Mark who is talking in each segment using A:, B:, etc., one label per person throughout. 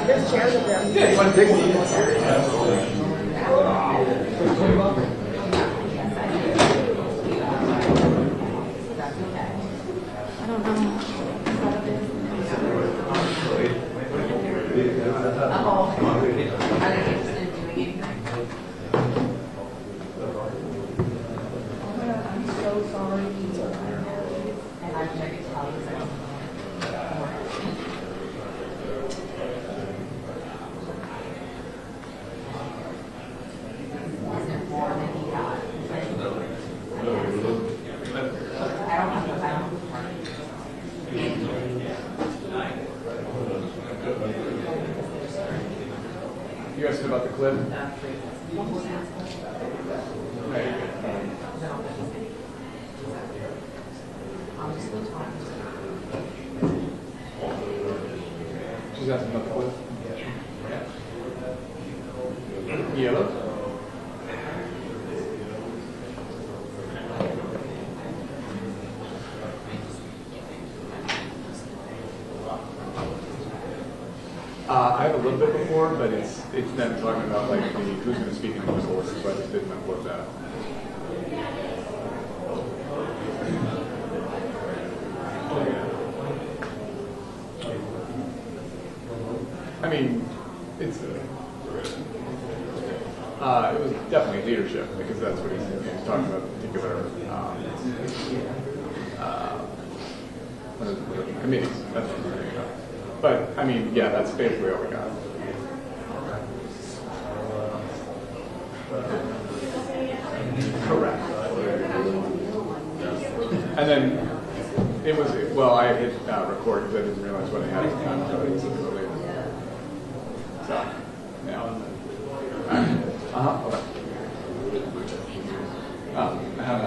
A: There's chairs up there. Yeah, you want to take one?
B: I don't know.
A: I'm so sorry.
B: And I'm checking colleagues.
A: You guys said about the clip? She's asking about the clip? Yellow? I have a little bit before, but it's them talking about like who's going to speak in those voices, so I just didn't upload that. I mean, it's it was definitely leadership because that's what he's talking about, particular what is it, committees. That's what we're talking about. But I mean, yeah, that's basically all we got. Correct. And then it was, well, I hit record because I didn't realize what I had at the time. So, yeah. Okay. I have a.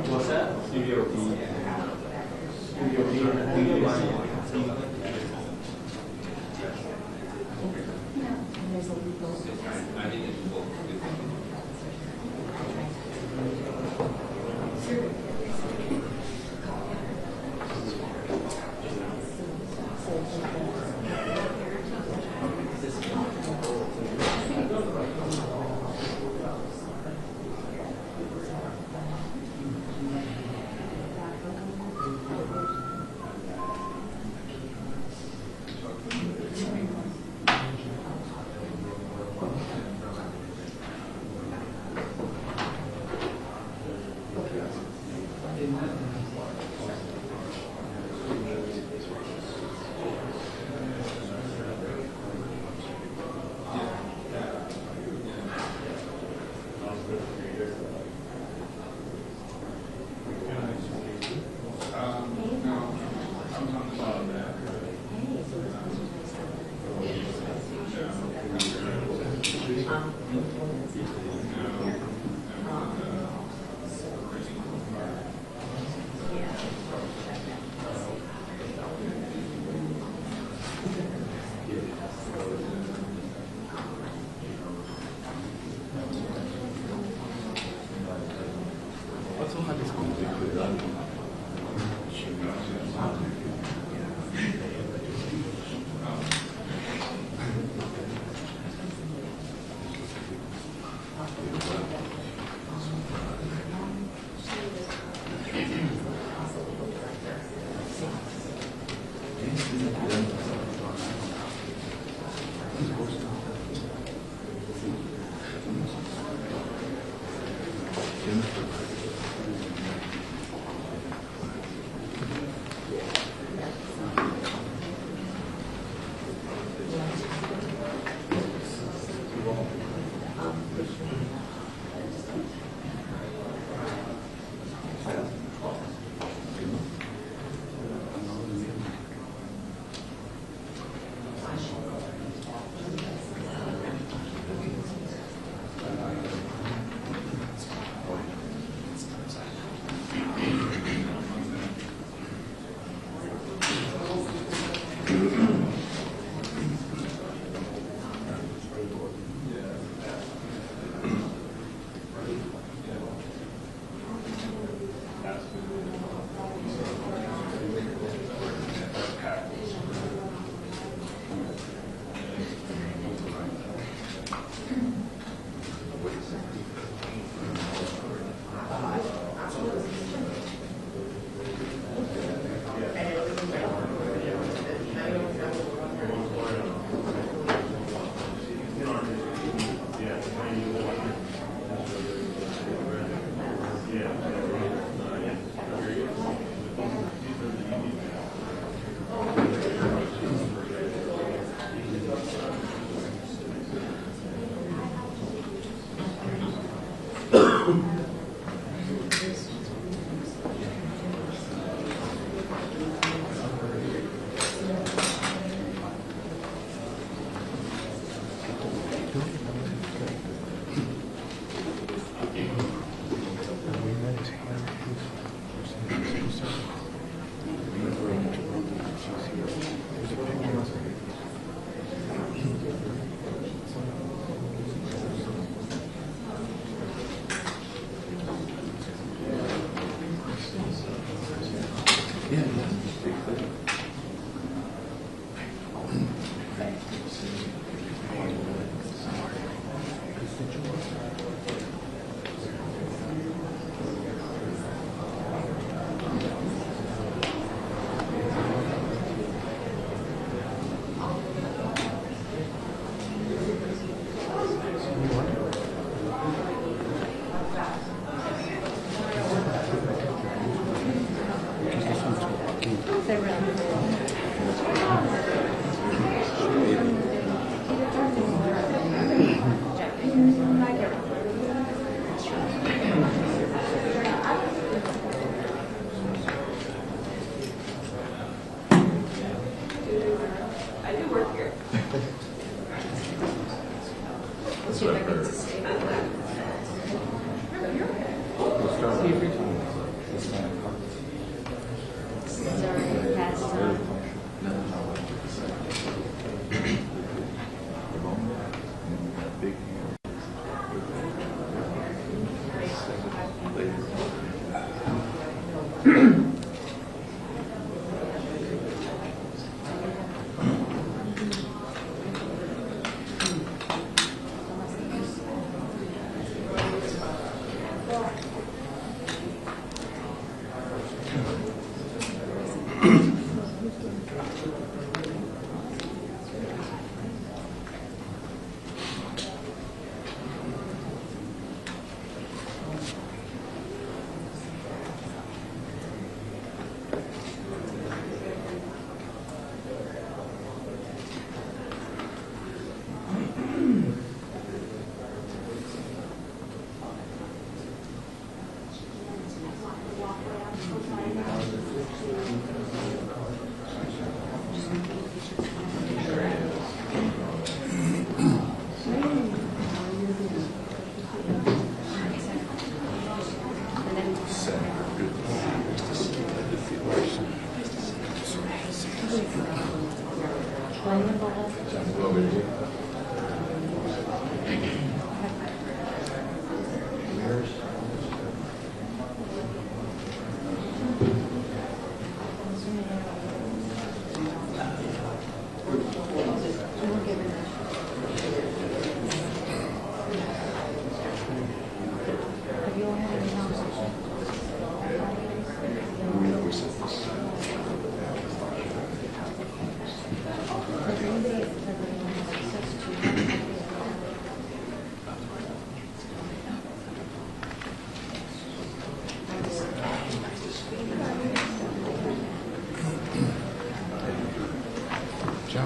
C: What's that? Studio B. Studio B. I think it's both.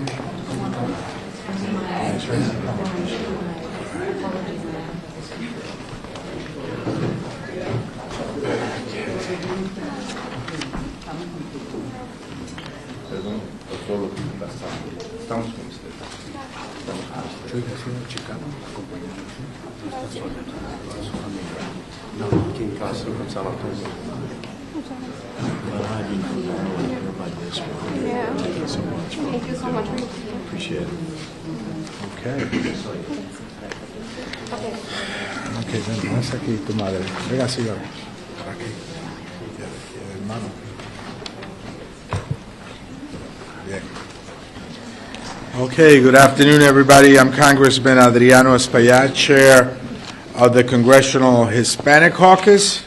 A: Perdón por todo lo que pasa. Estamos con usted.
D: Soy vecino chicano, acompañado. No está sola, toda su familia. No, aquí en casa, con San Antonio. But I've been here by this one.
B: Yeah.
D: Thank you so much.
B: Thank you so much.
D: Appreciate it. Okay. Okay, ven, más aquí tu madre. Venga, señor. Por aquí. Y el hermano. Bien. Okay, good afternoon, everybody. I'm Congressman Adriano Espaillat, Chair of the Congressional Hispanic Caucus.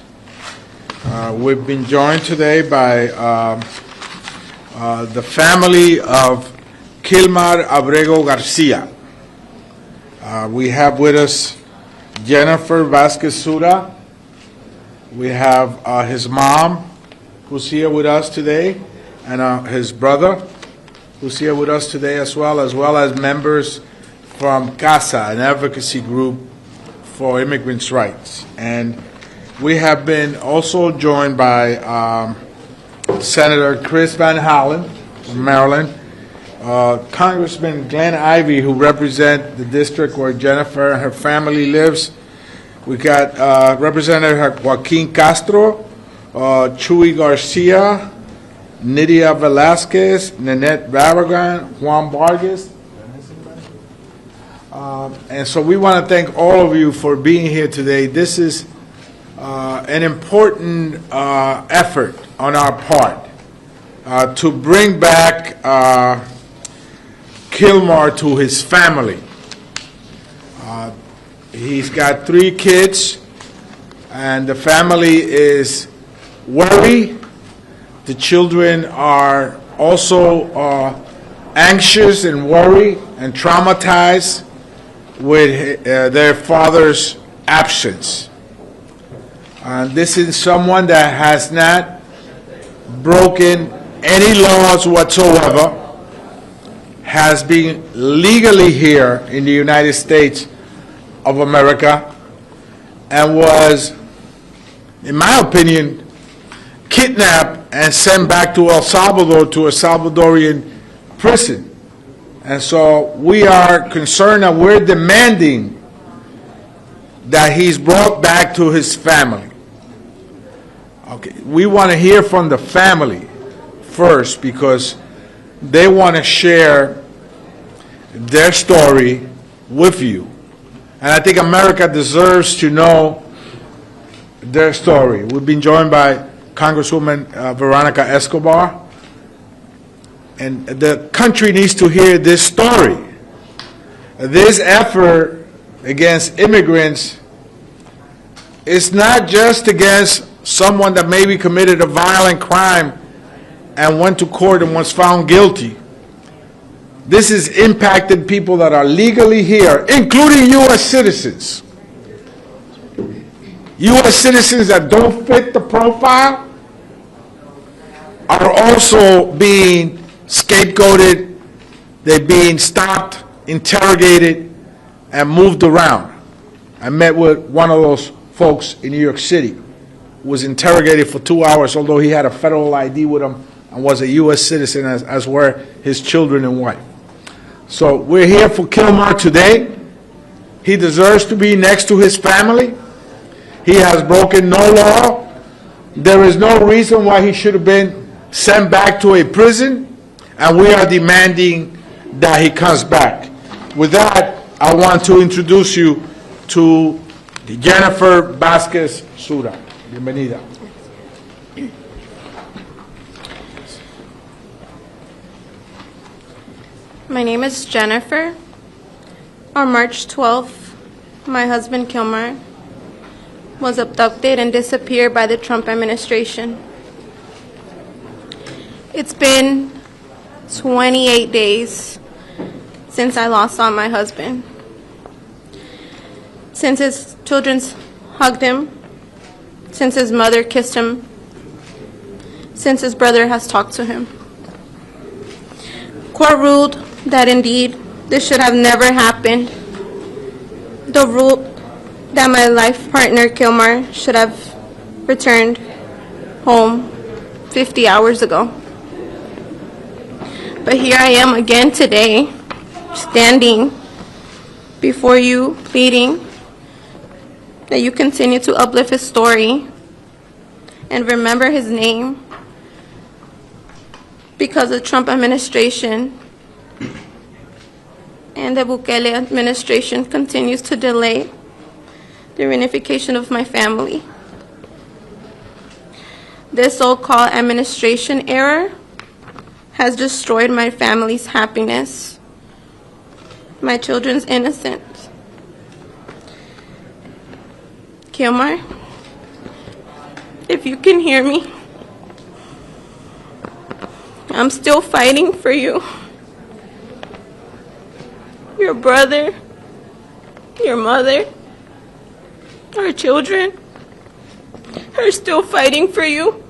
D: We've been joined today by the family of Kilmar Abrego Garcia. We have with us Jennifer Vasquez Sura. We have his mom, who's here with us today, and his brother, who's here with us today as well as members from CASA, an advocacy group for immigrants' rights. And we have been also joined by Senator Chris Van Hollen from Maryland, Congressman Glenn Ivey, who represents the district where Jennifer and her family lives. We got Representative Joaquin Castro, Chuy Garcia, Nydia Velasquez, Nanette Barragan, Juan Vargas. And so we want to thank all of you for being here today. This is an important effort on our part to bring back Kilmar to his family. He's got 3 kids, and the family is worried. The children are also anxious and worried and traumatized with their father's absence. This is someone that has not broken any laws whatsoever, has been legally here in the United States of America, and was, in my opinion, kidnapped and sent back to El Salvador to a Salvadorian prison. And so we are concerned and we're demanding that he's brought back to his family. Okay, we want to hear from the family first because they want to share their story with you. And I think America deserves to know their story. We've been joined by Congresswoman Veronica Escobar. And the country needs to hear this story. This effort against immigrants is not just against someone that maybe committed a violent crime and went to court and was found guilty. This has impacted people that are legally here, including U.S. citizens. U.S. citizens that don't fit the profile are also being scapegoated. They're being stopped, interrogated, and moved around. I met with one of those folks in New York City who was interrogated for 2 hours, although he had a federal ID with him and was a U.S. citizen, as were his children and wife. So we're here for Kilmar today. He deserves to be next to his family. He has broken no law. There is no reason why he should have been sent back to a prison, and we are demanding that he comes back. With that, I want to introduce you to Jennifer Vasquez Sura. Bienvenida.
B: My name is Jennifer. On March 12th, my husband Kilmar was abducted and disappeared by the Trump administration. It's been 28 days since I lost on my husband. Since his children hugged him, since his mother kissed him, since his brother has talked to him. Court ruled that indeed this should have never happened. The rule that my life partner Kilmar should have returned home 50 hours ago. But here I am again today, standing before you, pleading that you continue to uplift his story and remember his name, because the Trump administration and the Bukele administration continues to delay the reunification of my family. This so-called administration error has destroyed my family's happiness, my children's innocence. Kilmar, if you can hear me, I'm still fighting for you. Your brother, your mother, our children are still fighting for you.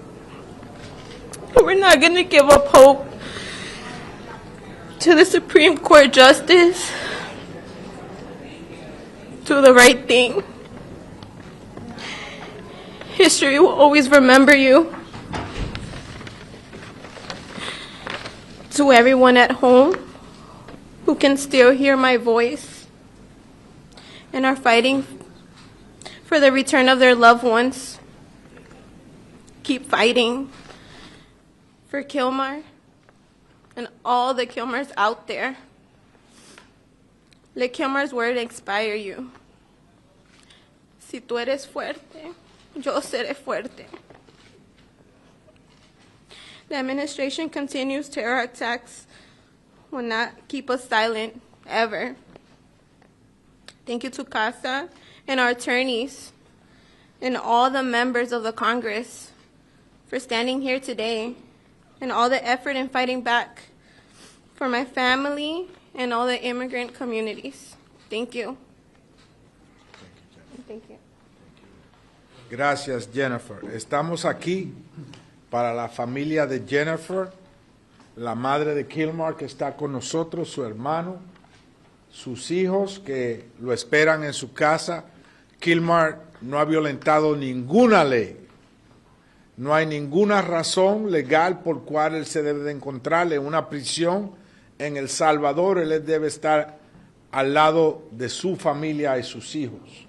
B: We're not going to give up hope to the Supreme Court justice, do the right thing. History will always remember you. To everyone at home who can still hear my voice and are fighting for the return of their loved ones, keep fighting for Kilmar and all the Kilmars out there. Let Kilmar's word inspire you. Si tú eres fuerte, yo seré fuerte. The administration continues terror attacks will not keep us silent, ever. Thank you to CASA and our attorneys and all the members of the Congress for standing here today and all the effort in fighting back for my family and all the immigrant communities. Thank you. Thank you.
D: Gracias, Jennifer. Estamos aquí para la familia de Jennifer, la madre de Kilmar que está con nosotros, su hermano, sus hijos que lo esperan en su casa. Kilmar no ha violentado ninguna ley. No hay ninguna razón legal por cual él se debe de encontrar en una prisión en El Salvador. Él debe estar al lado de su familia y sus hijos,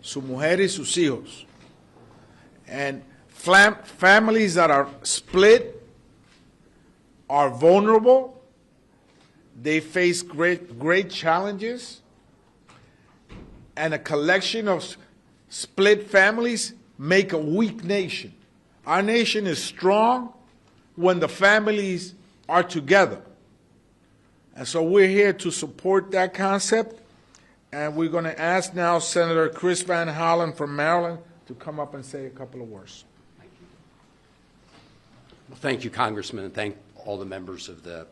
D: su mujer y sus hijos. And families that are split are vulnerable. They face great challenges. And a collection of split families make a weak nation. Our nation is strong when the families are together. And so we're here to support that concept. And we're going to ask now Senator Chris Van Hollen from Maryland to come up and say a couple of words.
E: Well, thank you, Congressman, and thank all the members of the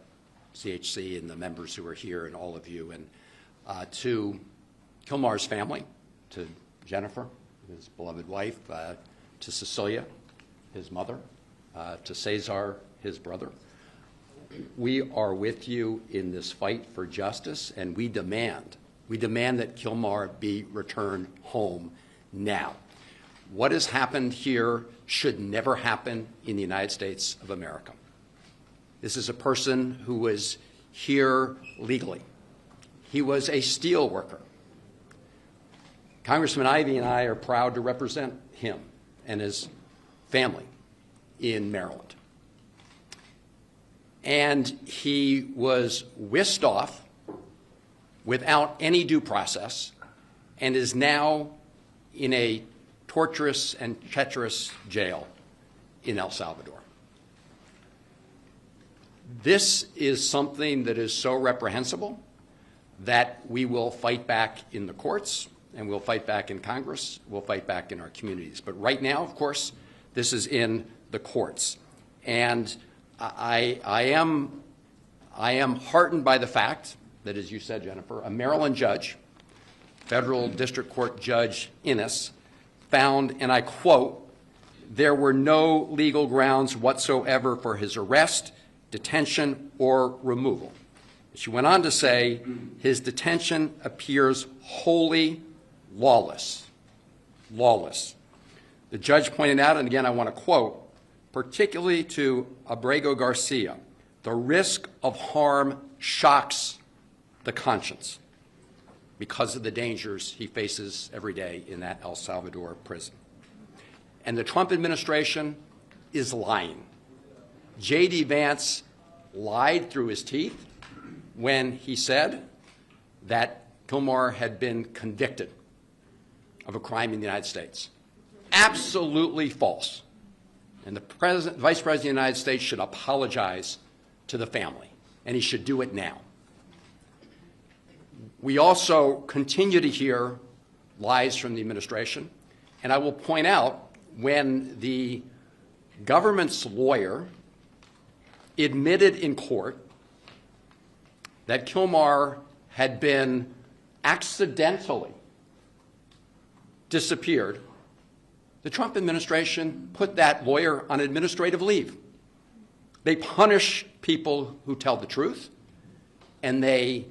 E: CHC and the members who are here and all of you. And to Kilmar's family, to Jennifer, his beloved wife, to Cecilia, his mother, to Cesar, his brother. We are with you in this fight for justice, and we demand that Kilmar be returned home now. What has happened here should never happen in the United States of America. This is a person who was here legally. He was a steel worker. Congressman Ivey and I are proud to represent him and his family in Maryland. And he was whisked off without any due process and is now in a torturous and treacherous jail in El Salvador. This is something that is so reprehensible that we will fight back in the courts, and we'll fight back in Congress, we'll fight back in our communities. But right now, of course, this is in the courts. And I am heartened by the fact that, as you said, Jennifer, a Maryland judge, federal district court judge Innes, found, and I quote, "There were no legal grounds whatsoever for his arrest, detention, or removal." She went on to say, his detention appears wholly lawless. Lawless. The judge pointed out, and again I want to quote, particularly to Abrego Garcia, the risk of harm shocks the conscience because of the dangers he faces every day in that El Salvador prison. And the Trump administration is lying. J.D. Vance lied through his teeth when he said that Kilmar had been convicted of a crime in the United States. Absolutely false. And the Vice President of the United States should apologize to the family, and he should do it now. We also continue to hear lies from the administration, and I will point out when the government's lawyer admitted in court that Kilmar had been accidentally disappeared, the Trump administration put that lawyer on administrative leave. They punish people who tell the truth, and they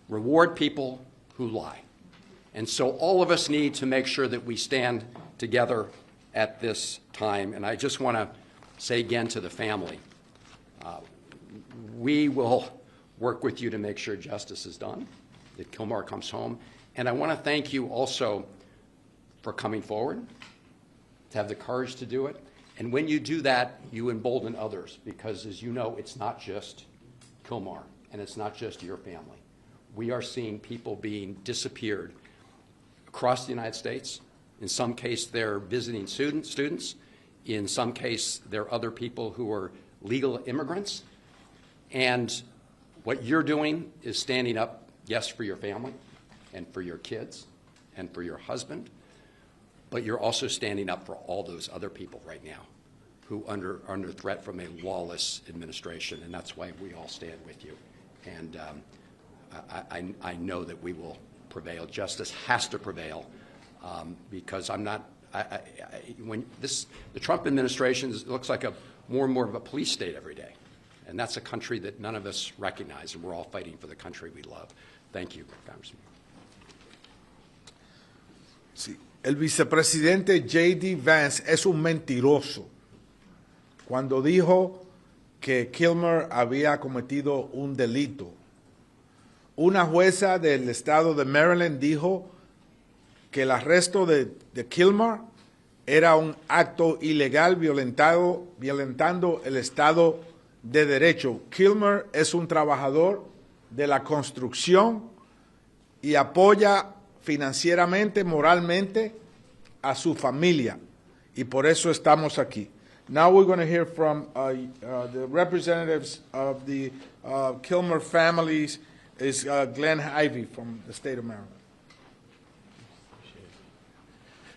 E: reward people who lie. And so all of us need to make sure that we stand together at this time. And I just want to say again to the family, we will work with you to make sure justice is done, that Kilmar comes home. And I want to thank you also for coming forward, to have the courage to do it. And when you do that, you embolden others, because as you know, it's not just Kilmar, and it's not just your family. We are seeing people being disappeared across the United States. In some case, they're visiting students. In some case, they're other people who are legal immigrants. And what you're doing is standing up, yes, for your family and for your kids and for your husband, but you're also standing up for all those other people right now who are under threat from a lawless administration, and that's why we all stand with you. And I know that we will prevail. Justice has to prevail, because the Trump administration looks like more and more of a police state every day, and that's a country that none of us recognize, and we're all fighting for the country we love. Thank you, Congressman.
D: Sí. El vicepresidente J.D. Vance es un mentiroso cuando dijo que Kilmar había cometido un delito. Una jueza del estado de Maryland dijo que el arresto de Kilmar era un acto ilegal violentando el Estado de Derecho. Kilmar es un trabajador de la construcción y apoya financieramente, moralmente a su familia, y por eso estamos aquí. Now we're going to hear from the representatives of the Kilmar families. Is Glenn Ivey from the state of Maryland.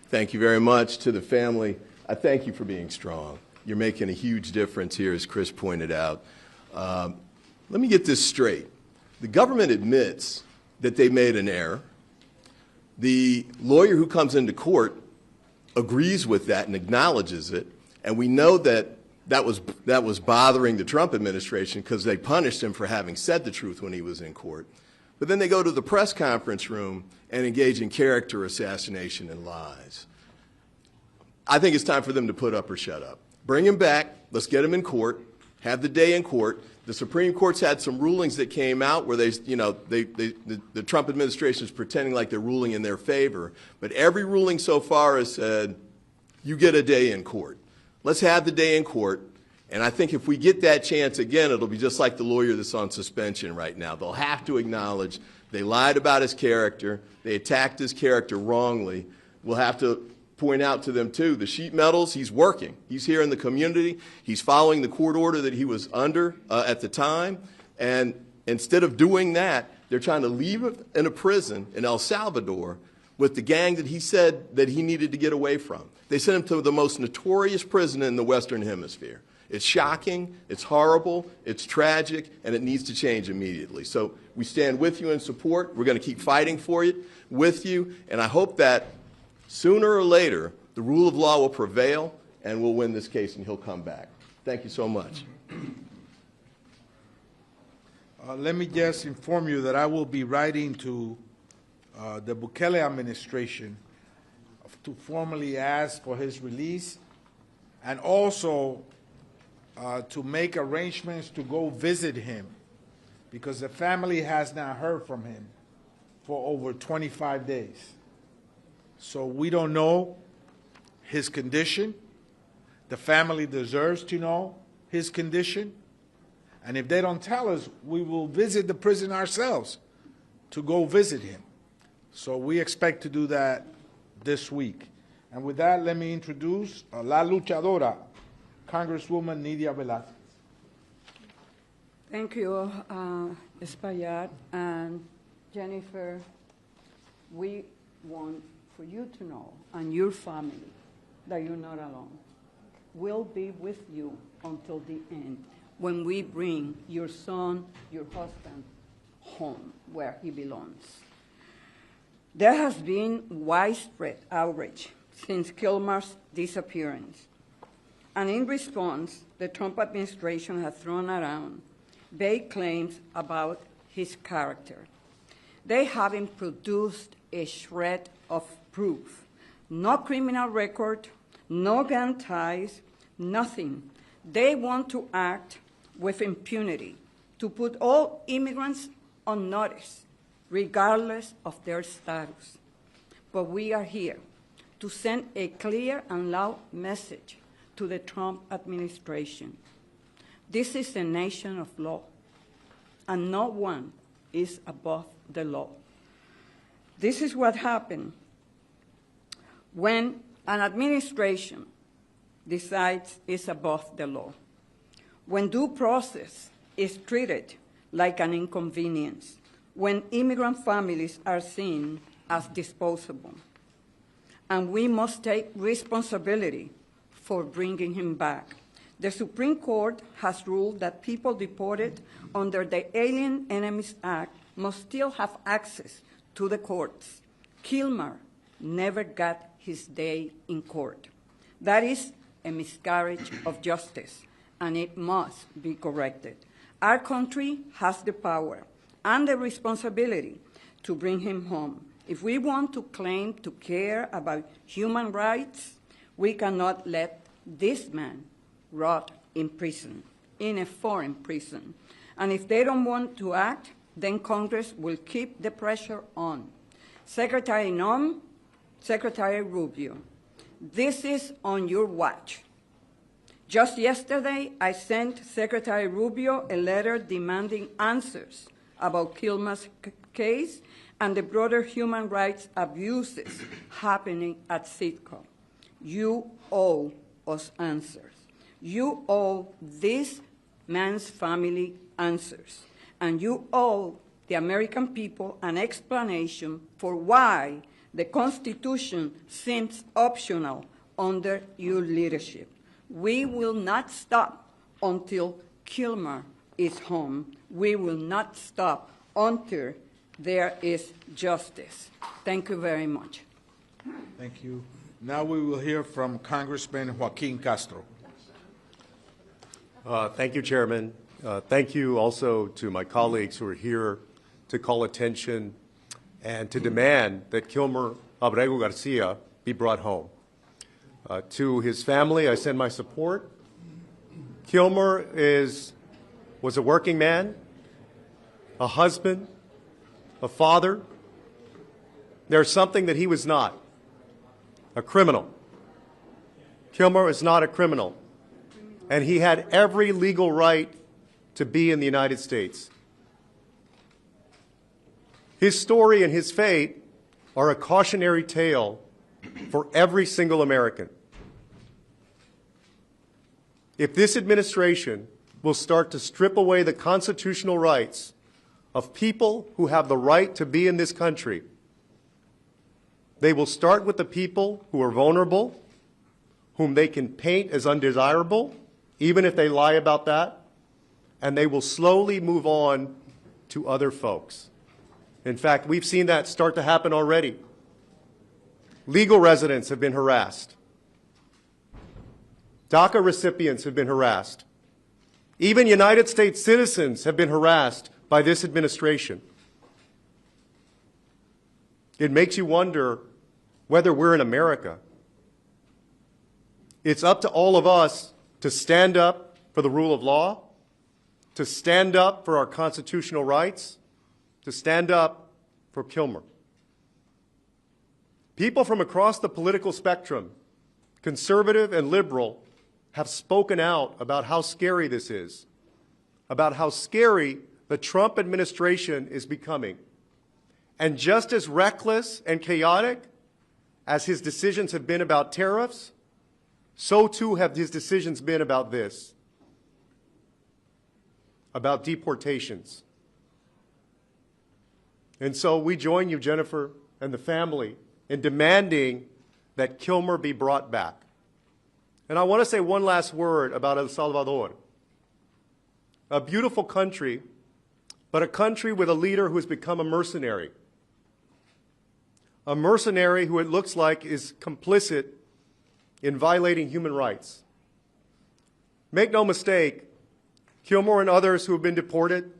C: Thank you very much to the family. I thank you for being strong. You're making a huge difference here, as Chris pointed out. Let me get this straight. The government admits that they made an error. The lawyer who comes into court agrees with that and acknowledges it, and we know that that was bothering the Trump administration because they punished him for having said the truth when he was in court. But then they go to the press conference room and engage in character assassination and lies. I think it's time for them to put up or shut up. Bring him back. Let's get him in court. Have the day in court. The Supreme Court's had some rulings that came out where the Trump administration is pretending like they're ruling in their favor. But every ruling so far has said, you get a day in court. Let's have the day in court. And I think if we get that chance again, it'll be just like the lawyer that's on suspension right now. They'll have to acknowledge they lied about his character. They attacked his character wrongly. We'll have to point out to them, too, the sheet metals, he's working. He's here in the community. He's following the court order that he was under at the time. And instead of doing that, they're trying to leave him in a prison in El Salvador with the gang that he said that he needed to get away from. They sent him to the most notorious prison in the Western Hemisphere. It's shocking, it's horrible, it's tragic, and it needs to change immediately. So we stand with you in support. We're going to keep fighting for you, with you, and I hope that sooner or later the rule of law will prevail and we'll win this case and he'll come back. Thank you so much.
D: Let me just inform you that I will be writing to the Bukele administration to formally ask for his release, and also to make arrangements to go visit him, because the family has not heard from him for over 25 days. So we don't know his condition. The family deserves to know his condition. And if they don't tell us, we will visit the prison ourselves to go visit him. So we expect to do that this week. And with that, let me introduce La Luchadora, Congresswoman Nidia Velázquez.
F: Thank you, Espaillat and Jennifer. We want for you to know, and your family, that you're not alone. We'll be with you until the end, when we bring your son, your husband, home where he belongs. There has been widespread outrage since Kilmar's disappearance. And in response, the Trump administration has thrown around vague claims about his character. They haven't produced a shred of proof. No criminal record, no gun ties, nothing. They want to act with impunity, to put all immigrants on notice, regardless of their status. But we are here to send a clear and loud message to the Trump administration. This is a nation of law, and no one is above the law. This is what happened when an administration decides it's above the law. When due process is treated like an inconvenience, when immigrant families are seen as disposable. And we must take responsibility for bringing him back. The Supreme Court has ruled that people deported under the Alien Enemies Act must still have access to the courts. Kilmar never got his day in court. That is a miscarriage of justice, and it must be corrected. Our country has the power and the responsibility to bring him home. If we want to claim to care about human rights, we cannot let this man rot in prison, in a foreign prison. And if they don't want to act, then Congress will keep the pressure on. Secretary Noem, Secretary Rubio, this is on your watch. Just yesterday, I sent Secretary Rubio a letter demanding answers about Kilmar's case and the broader human rights abuses happening at Citco. You owe us answers. You owe this man's family answers. And you owe the American people an explanation for why the Constitution seems optional under your leadership. We will not stop until Kilmar is home. We will not stop until there is justice. Thank you very much.
D: Thank you. Now we will hear from Congressman Joaquin Castro.
G: Thank you, Chairman. Thank you also to my colleagues who are here to call attention and to demand that Kilmar Abrego Garcia be brought home. To his family, I send my support. Kilmar was a working man, a husband, a father. There's something that he was not, a criminal. Kilmar is not a criminal, and he had every legal right to be in the United States. His story and his fate are a cautionary tale for every single American. If this administration will start to strip away the constitutional rights of people who have the right to be in this country, they will start with the people who are vulnerable, whom they can paint as undesirable, even if they lie about that, and they will slowly move on to other folks. In fact, we've seen that start to happen already. Legal residents have been harassed. DACA recipients have been harassed. Even United States citizens have been harassed by this administration. It makes you wonder whether we're in America. It's up to all of us to stand up for the rule of law, to stand up for our constitutional rights, to stand up for Kilmar. People from across the political spectrum, conservative and liberal, have spoken out about how scary this is, about how scary the Trump administration is becoming. And just as reckless and chaotic as his decisions have been about tariffs, so too have his decisions been about this, about deportations. And so we join you, Jennifer, and the family in demanding that Kilmar be brought back. And I want to say one last word about El Salvador. A beautiful country, but a country with a leader who has become a mercenary. A mercenary who it looks like is complicit in violating human rights. Make no mistake, Kilmar and others who have been deported,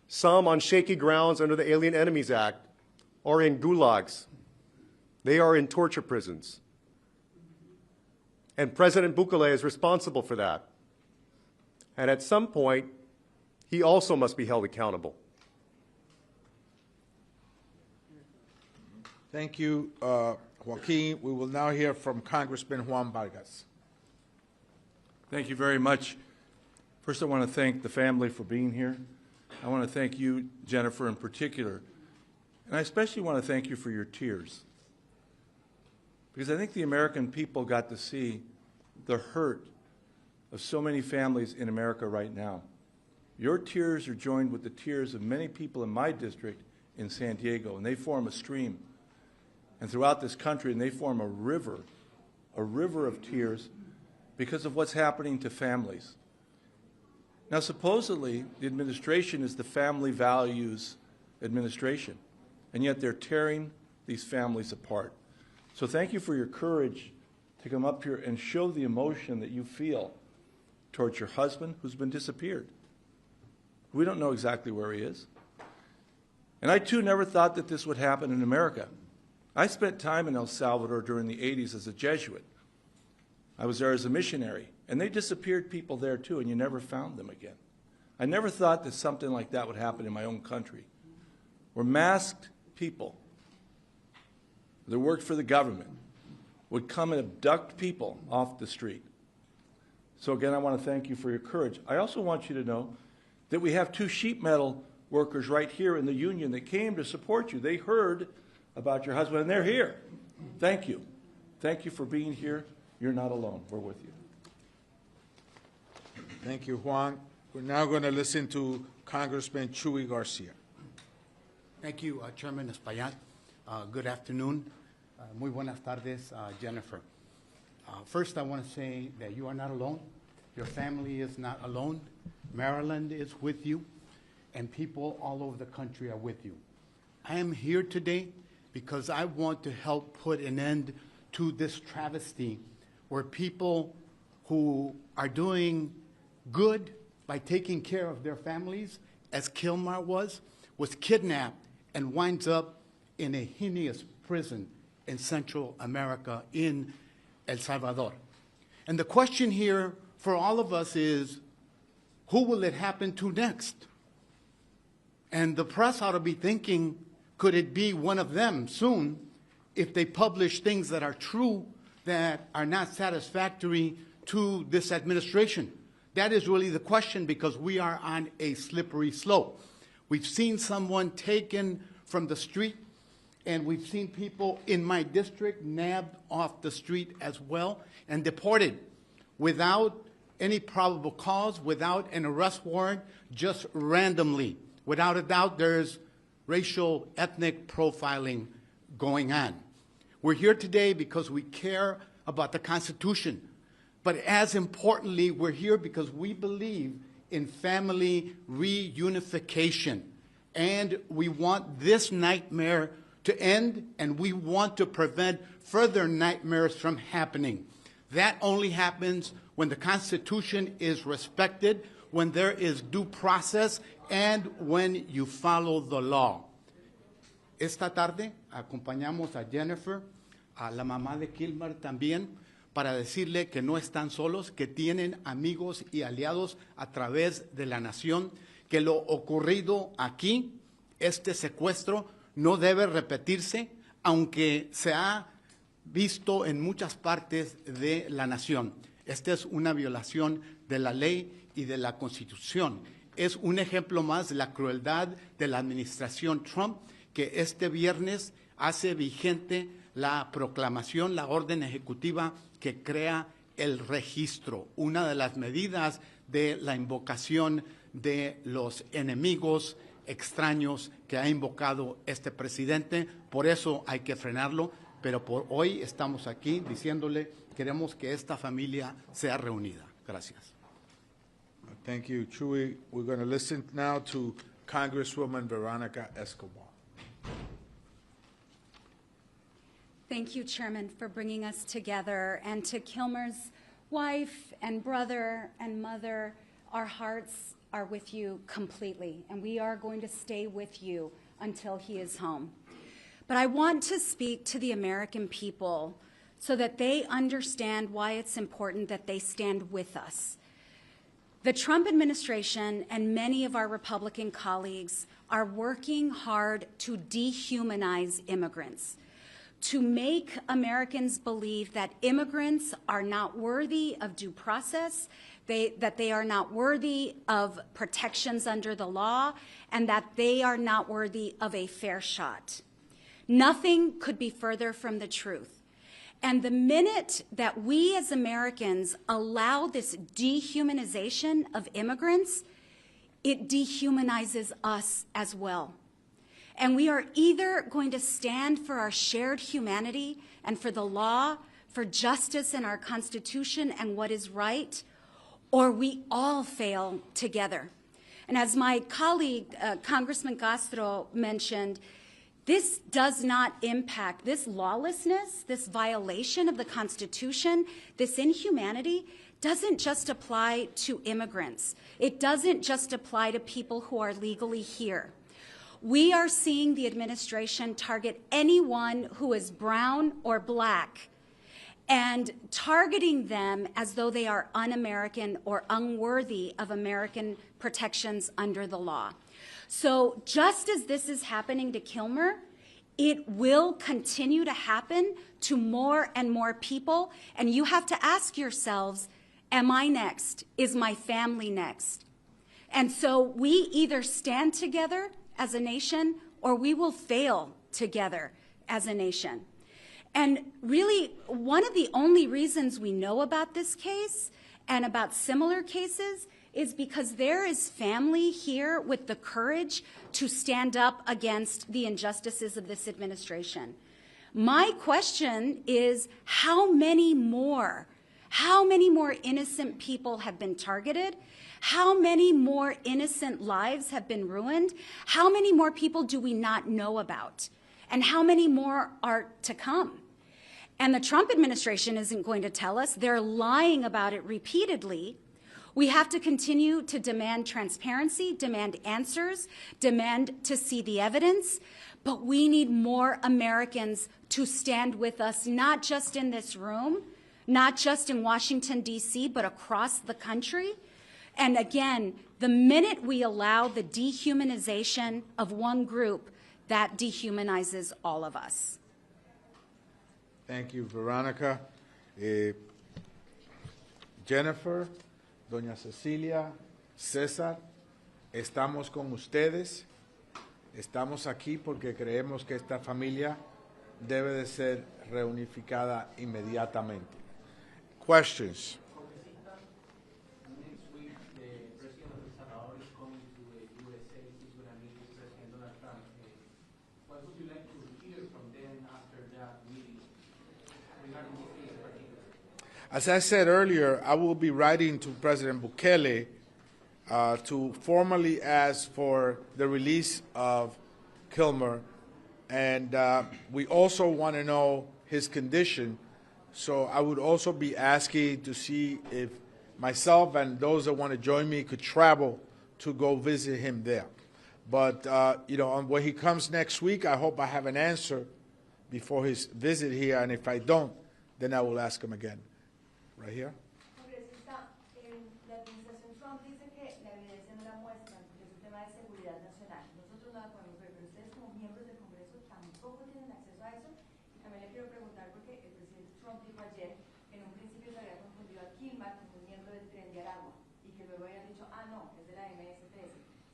G: some on shaky grounds under the Alien Enemies Act, are in gulags. They are in torture prisons. And President Bukele is responsible for that. And at some point, he also must be held accountable.
D: Thank you, Joaquin. We will now hear from Congressman Juan Vargas.
H: Thank you very much. First, I want to thank the family for being here. I want to thank you, Jennifer, in particular. And I especially want to thank you for your tears. Because I think the American people got to see the hurt of so many families in America right now. Your tears are joined with the tears of many people in my district in San Diego, and they form a stream. And throughout this country, and they form a river of tears because of what's happening to families. Now, supposedly, the administration is the family values administration, and yet they're tearing these families apart. So thank you for your courage to come up here and show the emotion that you feel towards your husband who's been disappeared. We don't know exactly where he is. And I, too, never thought that this would happen in America. I spent time in El Salvador during the 80s as a Jesuit. I was there as a missionary, and they disappeared people there, too, and you never found them again. I never thought that something like that would happen in my own country, where masked people that worked for the government would come and abduct people off the street. So again, I want to thank you for your courage. I also want you to know that we have 2 sheet metal workers right here in the union that came to support you. They heard about your husband, and they're here. Thank you. Thank you for being here. You're not alone. We're with you.
D: Thank you, Juan. We're now going to listen to Congressman Chuy Garcia.
I: Thank you, Chairman Espaillat. Good afternoon. Muy buenas tardes, Jennifer. First, I want to say that you are not alone. Your family is not alone. Maryland is with you, and people all over the country are with you. I am here today because I want to help put an end to this travesty where people who are doing good by taking care of their families, as Kilmar was kidnapped and winds up in a heinous prison in Central America, in El Salvador. And the question here for all of us is, who will it happen to next? And the press ought to be thinking, could it be one of them soon if they publish things that are true that are not satisfactory to this administration? That is really the question, because we are on a slippery slope. We've seen someone taken from the street, and we've seen people in my district nabbed off the street as well and deported without any probable cause, without an arrest warrant, just randomly. Without a doubt, there's racial, ethnic profiling going on. We're here today because we care about the Constitution. But as importantly, we're here because we believe in family reunification. And we want this nightmare to end, and we want to prevent further nightmares from happening. That only happens when the Constitution is respected, when there is due process and when you follow the law. Esta tarde acompañamos a Jennifer, a la mamá de Kilmar también, para decirle que no están solos, que tienen amigos y aliados a través de la nación, que lo ocurrido aquí, este secuestro, no debe repetirse, aunque se ha visto en muchas partes de la nación. Esta es una violación de la ley y de la Constitución. Es un ejemplo más de la crueldad de la administración Trump, que este viernes hace vigente la proclamación, la orden ejecutiva que crea el registro, una de las medidas de la invocación de los enemigos extraños que ha invocado este presidente. Por eso hay que frenarlo, pero por hoy estamos aquí diciéndole, queremos que esta familia sea reunida. Gracias.
D: Thank you, Chuy. We're going to listen now to Congresswoman Veronica Escobar.
J: Thank you, Chairman, for bringing us together. And to Kilmar's wife and brother and mother, our hearts are with you completely, and we are going to stay with you until he is home. But I want to speak to the American people so that they understand why it's important that they stand with us. The Trump administration and many of our Republican colleagues are working hard to dehumanize immigrants, to make Americans believe that immigrants are not worthy of due process, that they are not worthy of protections under the law, and that they are not worthy of a fair shot. Nothing could be further from the truth. And the minute that we as Americans allow this dehumanization of immigrants, it dehumanizes us as well. And we are either going to stand for our shared humanity and for the law, for justice in our Constitution and what is right, or we all fail together. And as my colleague, Congressman Castro, mentioned, this does not impact, this lawlessness, this violation of the Constitution, this inhumanity doesn't just apply to immigrants. It doesn't just apply to people who are legally here. We are seeing the administration target anyone who is brown or black and targeting them as though they are un-American or unworthy of American protections under the law. So just as this is happening to Kilmar, it will continue to happen to more and more people. And you have to ask yourselves, am I next? Is my family next? And so we either stand together as a nation or we will fail together as a nation. And really, one of the only reasons we know about this case and about similar cases is because there is family here with the courage to stand up against the injustices of this administration. My question is, how many more innocent people have been targeted? How many more innocent lives have been ruined? How many more people do we not know about? And how many more are to come? And the Trump administration isn't going to tell us. They're lying about it repeatedly. We have to continue to demand transparency, demand answers, demand to see the evidence, but we need more Americans to stand with us, not just in this room, not just in Washington, D.C., but across the country. And again, the minute we allow the dehumanization of one group, that dehumanizes all of us.
D: Thank you, Veronica. Jennifer, Doña Cecilia, César, estamos con ustedes. Estamos aquí porque creemos que esta familia debe de ser reunificada inmediatamente. Questions?
K: Next week, the President of El Salvador is coming to the USA. He's going to meet with President Donald Trump. What would you like to hear from them after that meeting regarding this case in particular?
D: As I said earlier, I will be writing to President Bukele to formally ask for the release of Kilmar, and we also want to know his condition. So I would also be asking to see if myself and those that want to join me could travel to go visit him there. But, when he comes next week, I hope I have an answer before his visit here, and if I don't, then I will ask him again. Right here?
L: Congresista, la administración Trump dice que la evidencia no la muestra porque es un tema de seguridad nacional. Nosotros no la podemos ver, pero ustedes como miembros del Congreso tampoco tienen acceso a eso. Y también le quiero preguntar porque el presidente Trump dijo ayer que en un principio se había confundido a Kilmar como un miembro del Tren de Aragua y que luego habían dicho, no, es de la MS-13.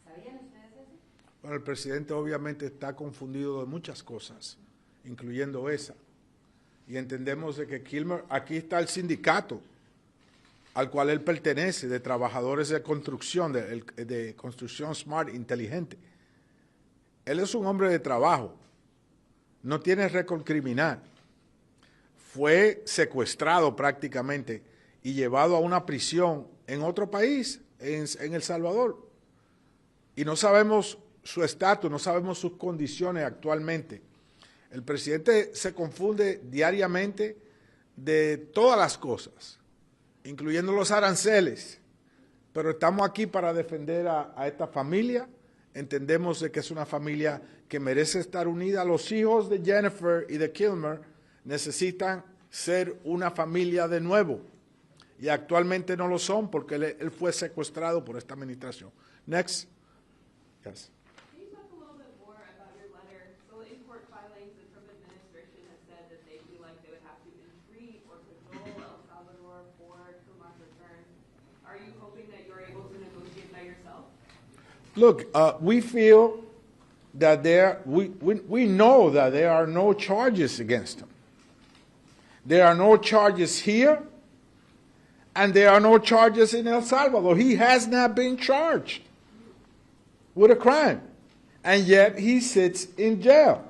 L: ¿Sabían ustedes eso?
D: Bueno, el presidente obviamente está confundido de muchas cosas, incluyendo esa. Y entendemos de que Kilmar, aquí está el sindicato al cual él pertenece, de trabajadores de construcción, de construcción smart, inteligente. Él es un hombre de trabajo, no tiene récord criminal. Fue secuestrado prácticamente y llevado a una prisión en otro país, en El Salvador. Y no sabemos su estatus, no sabemos sus condiciones actualmente. El presidente se confunde diariamente de todas las cosas, incluyendo los aranceles, pero estamos aquí para defender a esta familia. Entendemos de que es una familia que merece estar unida. Los hijos de Jennifer y de Kilmar necesitan ser una familia de nuevo, y actualmente no lo son porque él fue secuestrado por esta administración. Next. Yes. Look, we feel that we know that there are no charges against him. There are no charges here, and there are no charges in El Salvador. He has not been charged with a crime, and yet he sits in jail.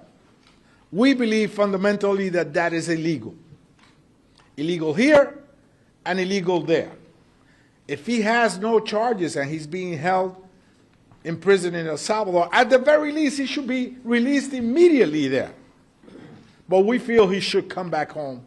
D: We believe fundamentally that that is illegal. Illegal here and illegal there. If he has no charges and he's being held in prison in El Salvador, at the very least, he should be released immediately there. But we feel he should come back home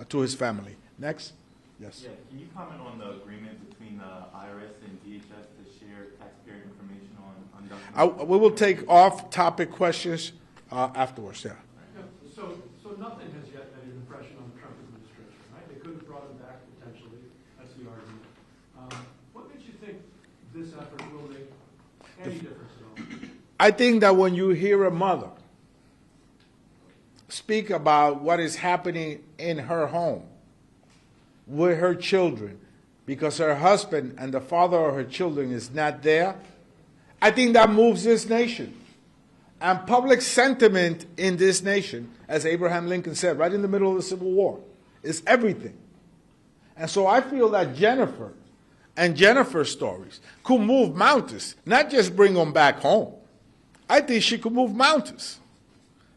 D: to his family. Next. Yes.
M: Yeah. Can you comment on the agreement between the IRS and DHS to share taxpayer information on documents?
D: We will take off-topic questions afterwards. Yeah.
K: So nothing has yet made an impression on the Trump administration, right? They could have brought him back potentially. That's the argument. What makes you think this effort will make any difference at all?
D: I think that when you hear a mother speak about what is happening in her home with her children because her husband and the father of her children is not there, I think that moves this nation. And public sentiment in this nation, as Abraham Lincoln said, right in the middle of the Civil War, is everything. And so I feel that Jennifer and Jennifer's stories could move mountains, not just bring them back home. I think she could move mountains.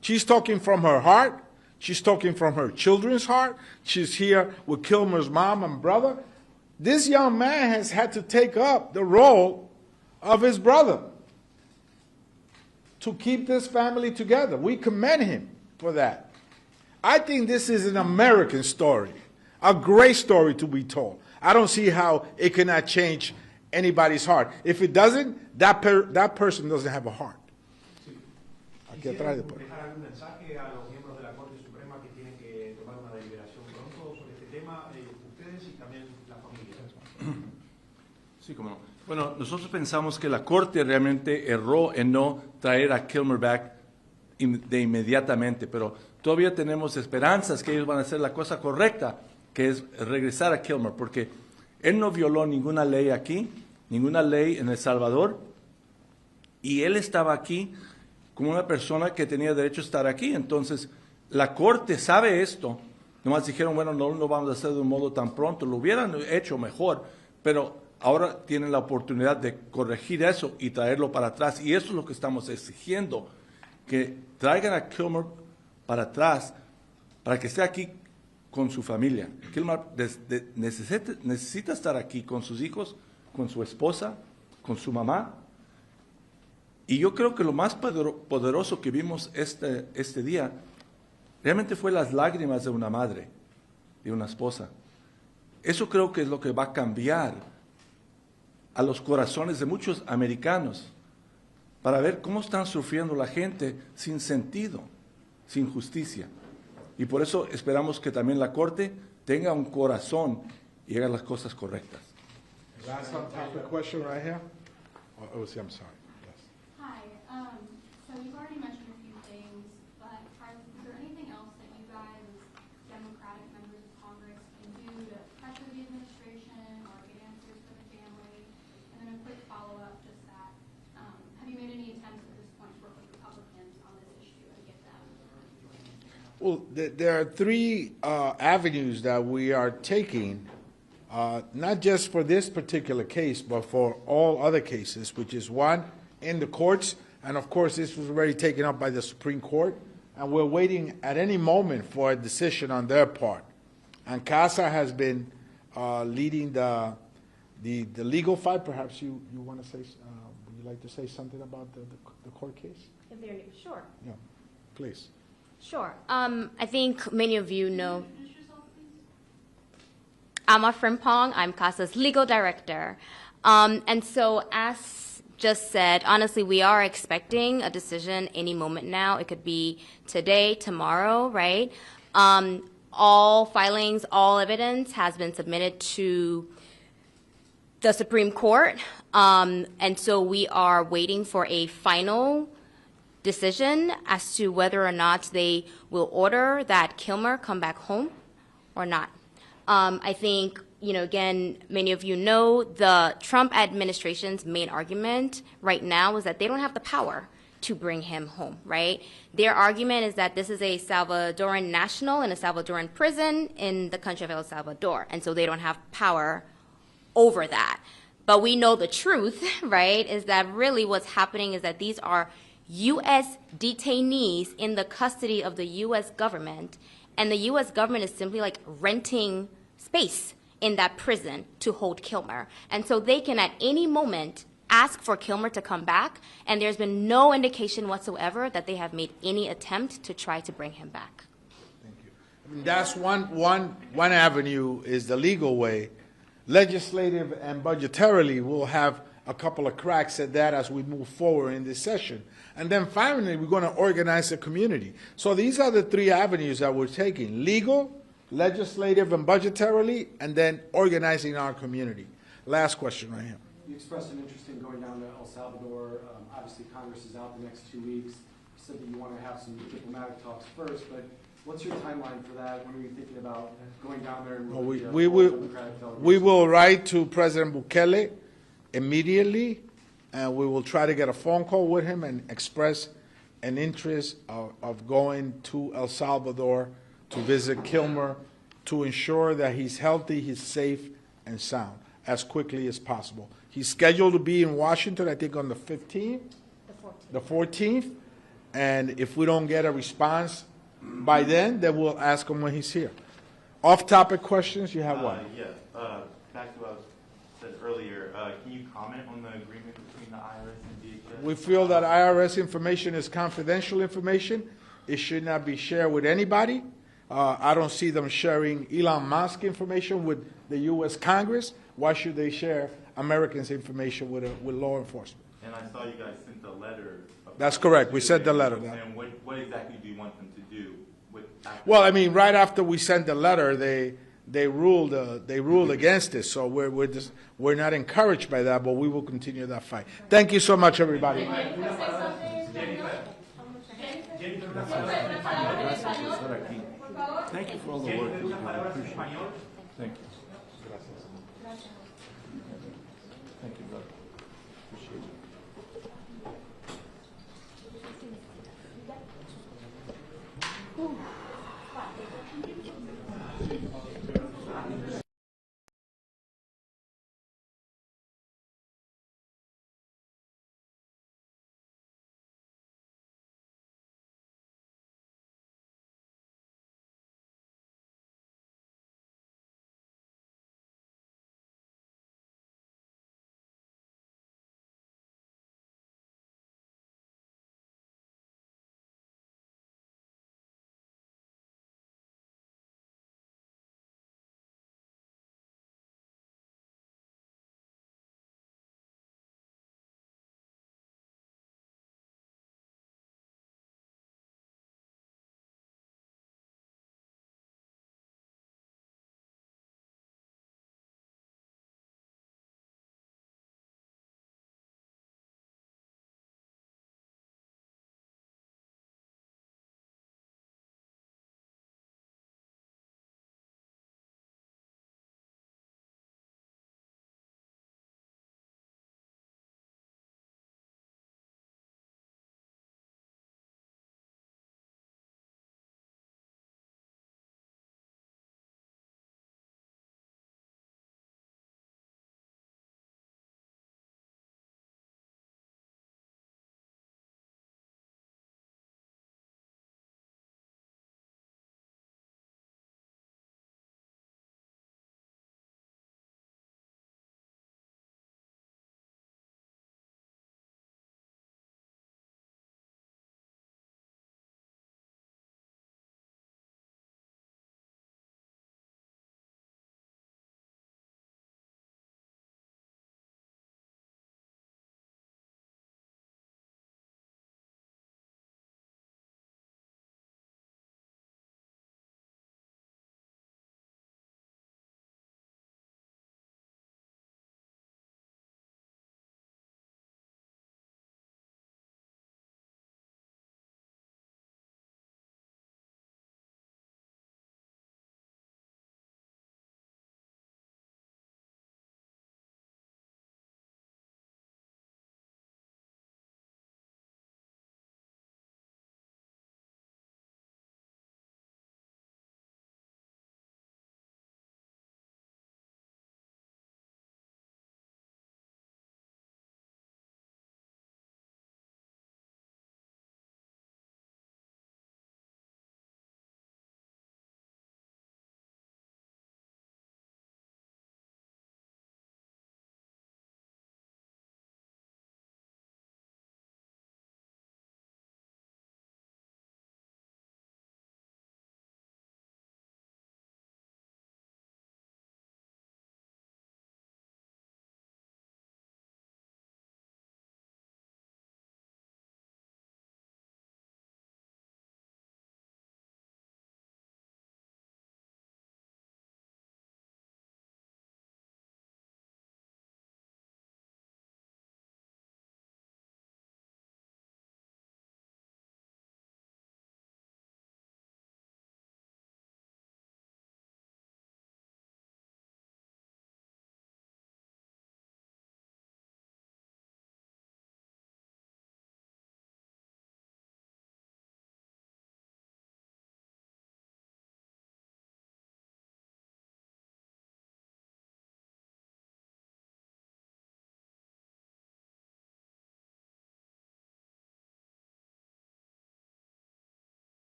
D: She's talking from her heart. She's talking from her children's heart. She's here with Kilmar's mom and brother. This young man has had to take up the role of his brother to keep this family together. We commend him for that. I think this is an American story, a great story to be told. I don't see how it cannot change anybody's heart. If it doesn't, that person doesn't have a heart. Aquí atrás después.
K: Dejar algún mensaje a los miembros de la Corte Suprema que tienen que tomar una deliberación pronto sobre este tema, ustedes y también la familia.
H: Sí, cómo no. Bueno, nosotros pensamos que la Corte realmente erró en no traer a Kilmar back de inmediatamente, pero todavía tenemos esperanzas que ellos van a hacer la cosa correcta, que es regresar a Kilmar, porque él no violó ninguna ley aquí, ninguna ley en El Salvador, y él estaba aquí como una persona que tenía derecho a estar aquí. Entonces, la Corte sabe esto. Nomás dijeron, bueno, no lo vamos a hacer de un modo tan pronto. Lo hubieran hecho mejor, pero ahora tienen la oportunidad de corregir eso y traerlo para atrás. Y eso es lo que estamos exigiendo, que traigan a Kilmar para atrás, para que esté aquí con su familia. Kilmar necesita estar aquí con sus hijos, con su esposa, con su mamá. Y yo creo que lo más poderoso que vimos este día realmente fue las lágrimas de una madre, de una esposa. Eso creo que es lo que va a cambiar a los corazones de muchos americanos para ver cómo están sufriendo la gente sin sentido, sin justicia. Y por eso esperamos que también la Corte tenga un corazón y haga las cosas correctas.
D: Last topic question right here. Oh, see, I'm sorry. Yes.
N: Hi. So you've already mentioned a few things, but is there anything else that you guys, Democratic members of Congress, can do to pressure the administration or get answers for the family? And then a quick follow-up, just that, have you made any attempts at this point to work with Republicans on this issue and get them?
D: Well, there are three avenues that we are taking, not just for this particular case, but for all other cases, which is one, in the courts, and of course this was already taken up by the Supreme Court, and we're waiting at any moment for a decision on their part. And CASA has been leading the legal fight. Perhaps you want to say, would you like to say something about the court case?
O: If they're sure.
D: Yeah, please.
O: Sure. I think many of you know. I'm Frimpong. I'm CASA's legal director. And so as just said, honestly, we are expecting a decision any moment now. It could be today, tomorrow, right? All filings, all evidence has been submitted to the Supreme Court. And so we are waiting for a final decision as to whether or not they will order that Kilmar come back home or not. I think, again, many of you know the Trump administration's main argument right now is that they don't have the power to bring him home, right? Their argument is that this is a Salvadoran national in a Salvadoran prison in the country of El Salvador, and so they don't have power over that. But we know the truth, right, is that really what's happening is that these are U.S. detainees in the custody of the U.S. government, and the U.S. government is simply like renting space in that prison to hold Kilmar. And so they can at any moment ask for Kilmar to come back, and there's been no indication whatsoever that they have made any attempt to try to bring him back.
D: Thank you. I mean, that's one avenue is the legal way. Legislative and budgetarily, we'll have a couple of cracks at that as we move forward in this session. And then finally, we're going to organize the community. So these are the three avenues that we're taking: legal, legislative, and budgetarily, and then organizing our community. Last question right here.
P: You expressed an interest in going down to El Salvador. Obviously, Congress is out the next 2 weeks. You said that you want to have some diplomatic talks first, but what's your timeline for that? When are you thinking about going down there? And
D: we will write to President Bukele immediately, and we will try to get a phone call with him and express an interest of going to El Salvador to visit Kilmar to ensure that he's healthy, he's safe, and sound as quickly as possible. He's scheduled to be in Washington, I think, on the 15th? The 14th. And if we don't get a response by then we'll ask him when he's here. Off-topic questions, you have one?
M: Yeah, back to what I said earlier, can you comment on the agreement between the IRS and DHS?
D: We feel that IRS information is confidential information. It should not be shared with anybody. I don't see them sharing Elon Musk information with the U.S. Congress. Why should they share Americans' information with law enforcement?
M: And I saw you guys sent the letter.
D: That's correct. We sent the letter.
M: And what exactly do you want them to do?
D: Well, I mean, right after we sent the letter, they ruled against it. So we're not encouraged by that, but we will continue that fight. Thank you so much, everybody.
H: Thank you for all the work. I appreciate it. Thank you.